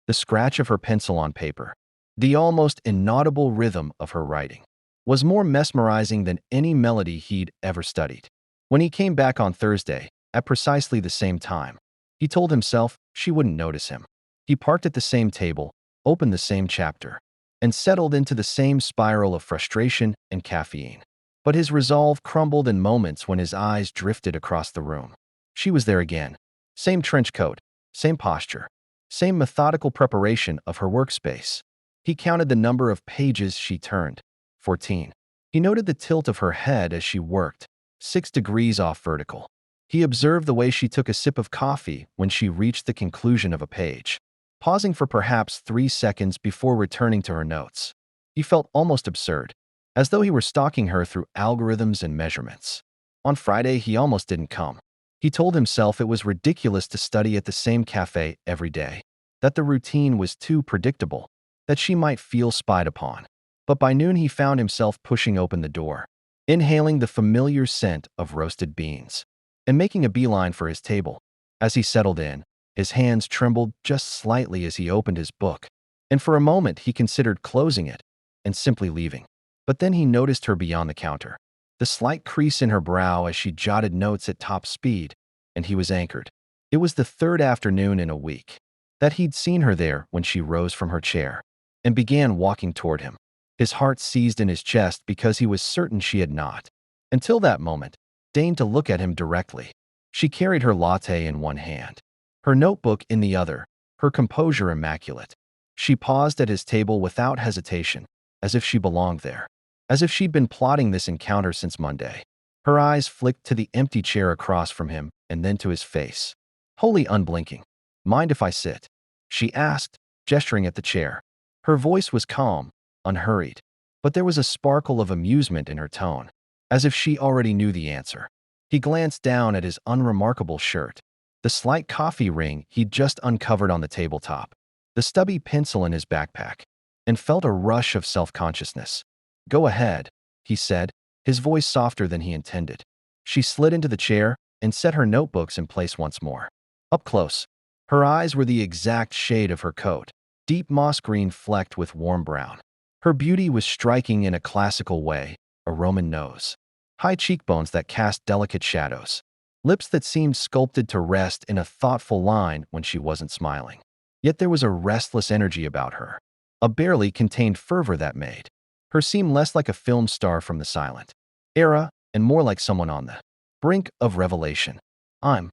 the scratch of her pencil on paper, the almost inaudible rhythm of her writing, was more mesmerizing than any melody he'd ever studied. When he came back on Thursday, at precisely the same time, he told himself she wouldn't notice him. He parked at the same table, opened the same chapter, and settled into the same spiral of frustration and caffeine. But his resolve crumbled in moments when his eyes drifted across the room. She was there again. Same trench coat, same posture, same methodical preparation of her workspace. He counted the number of pages she turned, 14. He noted the tilt of her head as she worked, 6 degrees off vertical. He observed the way she took a sip of coffee when she reached the conclusion of a page, pausing for perhaps 3 seconds before returning to her notes. He felt almost absurd, as though he were stalking her through algorithms and measurements. On Friday, he almost didn't come. He told himself it was ridiculous to study at the same cafe every day, that the routine was too predictable, that she might feel spied upon. But by noon, he found himself pushing open the door, inhaling the familiar scent of roasted beans, and making a beeline for his table. As he settled in, his hands trembled just slightly as he opened his book, and for a moment he considered closing it and simply leaving. But then he noticed her beyond the counter, the slight crease in her brow as she jotted notes at top speed, and he was anchored. It was the third afternoon in a week that he'd seen her there when she rose from her chair and began walking toward him. His heart seized in his chest because he was certain she had not, until that moment, deigned to look at him directly. She carried her latte in one hand, her notebook in the other, her composure immaculate. She paused at his table without hesitation, as if she belonged there, as if she'd been plotting this encounter since Monday. Her eyes flicked to the empty chair across from him and then to his face, wholly unblinking. "Mind if I sit?" she asked, gesturing at the chair. Her voice was calm, unhurried, but there was a sparkle of amusement in her tone, as if she already knew the answer. He glanced down at his unremarkable shirt, the slight coffee ring he'd just uncovered on the tabletop, the stubby pencil in his backpack, and felt a rush of self-consciousness. "Go ahead," he said, his voice softer than he intended. She slid into the chair and set her notebooks in place once more. Up close, her eyes were the exact shade of her coat, deep moss green flecked with warm brown. Her beauty was striking in a classical way, a Roman nose, high cheekbones that cast delicate shadows, lips that seemed sculpted to rest in a thoughtful line when she wasn't smiling. Yet there was a restless energy about her, a barely contained fervor that made her seem less like a film star from the silent era and more like someone on the brink of revelation. "I'm